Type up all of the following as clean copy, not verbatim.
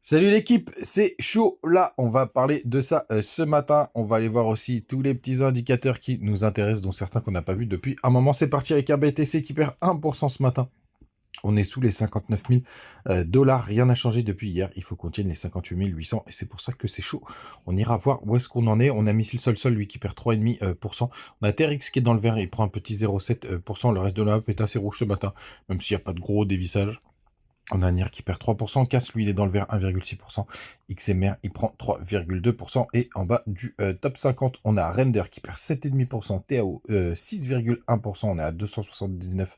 Salut l'équipe, c'est chaud là, on va parler de ça ce matin, on va aller voir aussi tous les petits indicateurs qui nous intéressent, dont certains qu'on n'a pas vus depuis un moment. C'est parti avec un BTC qui perd 1% ce matin. On est sous les 59 000 dollars, rien n'a changé depuis hier, il faut qu'on tienne les 58 800 et c'est pour ça que c'est chaud. On ira voir où est-ce qu'on en est, on a Missile Sol, lui qui perd 3,5%. On a TRX qui est dans le vert, il prend un petit 0,7%, le reste de la map est assez rouge ce matin, même s'il n'y a pas de gros dévissage. On a NIR qui perd 3%, Cass lui il est dans le vert 1,6%, XMR il prend 3,2% et en bas du top 50 on a Render qui perd 7,5%, TAO 6,1%, on est à 279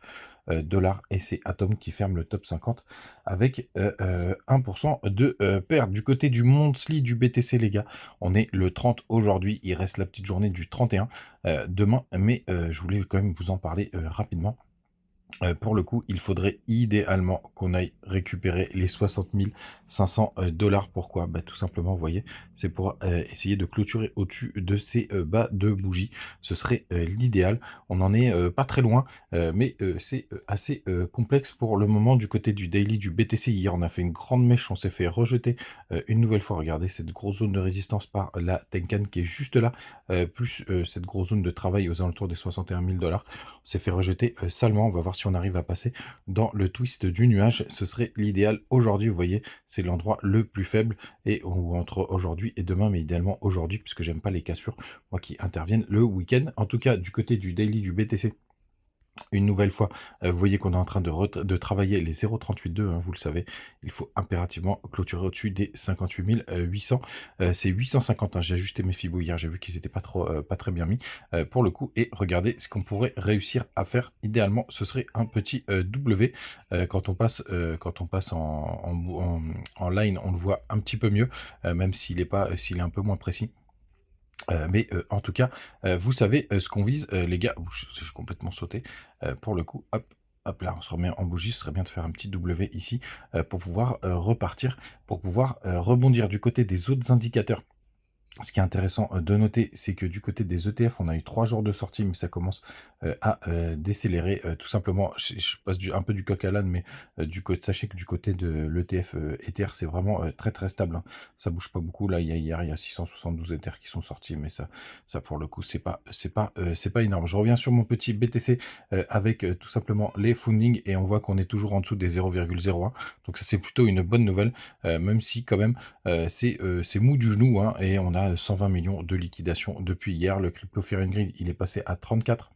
dollars et c'est Atom qui ferme le top 50 avec 1% de perte. Du côté du monthly du BTC les gars, on est le 30 aujourd'hui, il reste la petite journée du 31 demain, mais je voulais quand même vous en parler rapidement. Pour le coup, il faudrait idéalement qu'on aille récupérer les 60 500 dollars. Pourquoi? Bah, tout simplement, vous voyez, c'est pour essayer de clôturer au-dessus de ces bas de bougie. Ce serait l'idéal. On n'en est pas très loin, mais c'est assez complexe pour le moment. Du côté du daily du BTC, hier, on a fait une grande mèche. On s'est fait rejeter une nouvelle fois. Regardez cette grosse zone de résistance par la Tenkan qui est juste là, plus cette grosse zone de travail aux alentours des 61 000 dollars. On s'est fait rejeter salement. On va voir si on arrive à passer dans le twist du nuage. Ce serait l'idéal aujourd'hui. Vous voyez, c'est l'endroit le plus faible et ou entre aujourd'hui et demain, mais idéalement aujourd'hui puisque j'aime pas les cassures, moi qui interviennent le week-end. En tout cas, du côté du daily du BTC, une nouvelle fois, vous voyez qu'on est en train de travailler les 0,38,2, hein, vous le savez. Il faut impérativement clôturer au-dessus des 58 800. C'est 850, hein, j'ai ajusté mes fibos hier, j'ai vu qu'ils n'étaient pas très bien mis pour le coup. Et regardez ce qu'on pourrait réussir à faire. Idéalement, ce serait un petit W. Quand on passe en line, on le voit un petit peu mieux, même s'il est un peu moins précis. Mais en tout cas, vous savez ce qu'on vise, les gars. J'ai complètement sauté. Pour le coup, hop, hop là, on se remet en bougie. Ce serait bien de faire un petit W ici pour pouvoir repartir, pour pouvoir rebondir du côté des autres indicateurs. Ce qui est intéressant de noter, c'est que du côté des ETF, on a eu 3 jours de sortie, mais ça commence à décélérer. Tout simplement, je passe un peu du coq à l'âne, mais sachez que du côté de l'ETF Ether, c'est vraiment très très stable, hein. Ça bouge pas beaucoup. Là, hier, il y a 672 Ether qui sont sortis, mais ça pour le coup, c'est pas énorme. Je reviens sur mon petit BTC avec tout simplement les fundings et on voit qu'on est toujours en dessous des 0,01. Donc ça, c'est plutôt une bonne nouvelle, même si quand même c'est mou du genou, hein, et on a 120 millions de liquidation depuis hier. Le crypto Fear and Greed, il est passé à 34.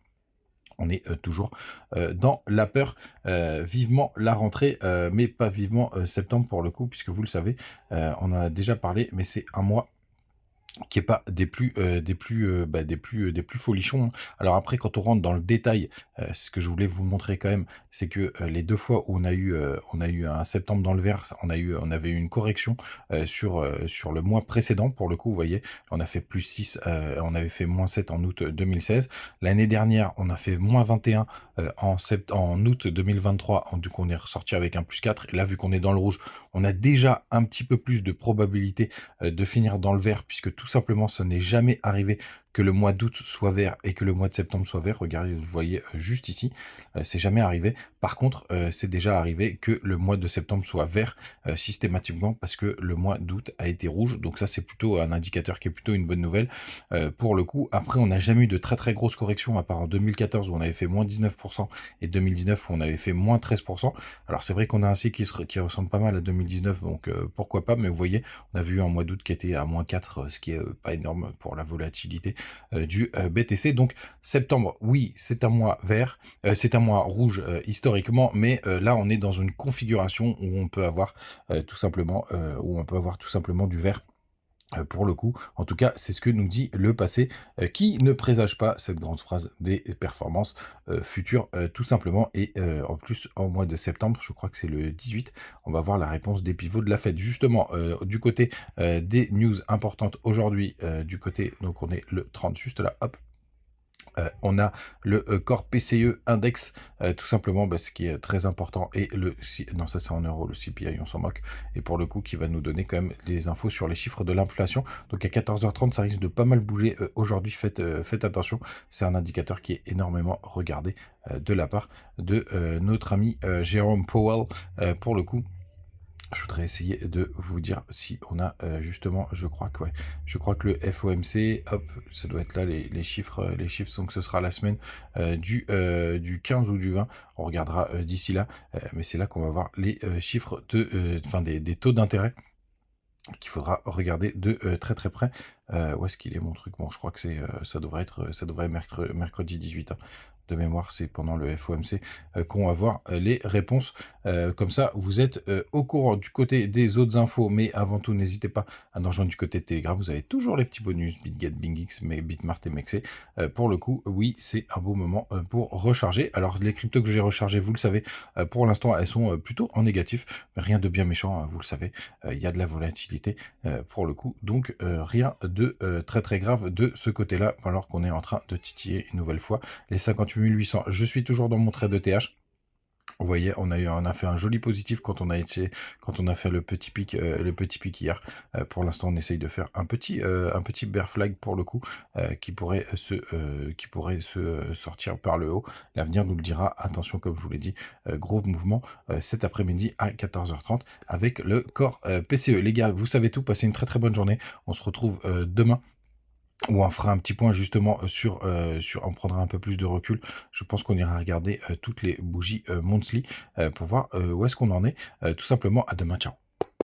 On est toujours dans la peur. Vivement la rentrée, mais pas vivement septembre pour le coup, puisque vous le savez, on en a déjà parlé, mais c'est un mois qui est pas des plus folichons, hein. Alors après, quand on rentre dans le détail, ce que je voulais vous montrer quand même, c'est que les deux fois où on a eu un septembre dans le vert, on avait eu une correction sur le mois précédent. Pour le coup, vous voyez, on a fait plus 6, on avait fait moins 7 en août 2016. L'année dernière, on a fait moins 21 en août 2023. Donc on est ressorti avec un plus 4. Et là, vu qu'on est dans le rouge, on a déjà un petit peu plus de probabilité de finir dans le vert, puisque tout simplement, ça n'est jamais arrivé que le mois d'août soit vert et que le mois de septembre soit vert. Regardez, vous voyez juste ici, c'est jamais arrivé. Par contre, c'est déjà arrivé que le mois de septembre soit vert systématiquement parce que le mois d'août a été rouge. Donc ça, c'est plutôt un indicateur qui est plutôt une bonne nouvelle pour le coup. Après, on n'a jamais eu de très très grosses corrections, à part en 2014 où on avait fait moins 19% et 2019 où on avait fait moins 13%. Alors c'est vrai qu'on a un cycle qui ressemble pas mal à 2019, donc pourquoi pas. Mais vous voyez, on a vu un mois d'août qui était à moins 4, ce qui est pas énorme pour la volatilité du BTC. Donc septembre, oui, c'est un mois vert, c'est un mois rouge historiquement, mais là on est dans une configuration où on peut avoir tout simplement du vert. Pour le coup, en tout cas, c'est ce que nous dit le passé, qui ne présage pas cette grande phrase des performances futures, tout simplement. Et en plus, en mois de septembre, je crois que c'est le 18, on va voir la réponse des pivots de la Fed. Justement, du côté des news importantes aujourd'hui, du côté, donc on est le 30, juste là, hop. On a le Core PCE Index, tout simplement, ce qui est très important, et non, ça c'est en euros, le CPI, on s'en moque, et pour le coup, qui va nous donner quand même des infos sur les chiffres de l'inflation. Donc à 14h30, ça risque de pas mal bouger aujourd'hui, faites attention, c'est un indicateur qui est énormément regardé de la part de notre ami Jérôme Powell, pour le coup. Je voudrais essayer de vous dire si on a justement, je crois que ouais, je crois que le FOMC, hop, ça doit être là les chiffres, donc ce sera la semaine du 15 ou du 20. On regardera d'ici là, mais c'est là qu'on va voir les chiffres enfin des taux d'intérêt qu'il faudra regarder de très très près. Où est-ce qu'il est mon truc? Bon, je crois que ça devrait être mercredi 18 hein. De mémoire, c'est pendant le FOMC qu'on va voir les réponses. Comme ça, vous êtes au courant du côté des autres infos. Mais avant tout, n'hésitez pas à nous rejoindre du côté de Telegram. Vous avez toujours les petits bonus, BitGet, BingX, mais Bitmart et Mexe. Pour le coup, oui, c'est un beau moment pour recharger. Alors, les cryptos que j'ai rechargés, vous le savez, pour l'instant, elles sont plutôt en négatif. Rien de bien méchant, hein, vous le savez. Il y a de la volatilité pour le coup. Donc, rien de très très grave de ce côté-là, alors qu'on est en train de titiller une nouvelle fois les 58 800. Je suis toujours dans mon trade de TH. Vous voyez, on a fait un joli positif quand on a fait le petit pic hier. Pour l'instant, on essaye de faire un petit bear flag pour le coup, qui pourrait se sortir par le haut. L'avenir nous le dira. Attention, comme je vous l'ai dit, gros mouvement cet après-midi à 14h30 avec le corps PCE. Les gars, vous savez tout. Passez une très très bonne journée. On se retrouve demain, où on fera un petit point justement on prendra un peu plus de recul. Je pense qu'on ira regarder toutes les bougies monthly pour voir où est-ce qu'on en est. Tout simplement, à demain, ciao.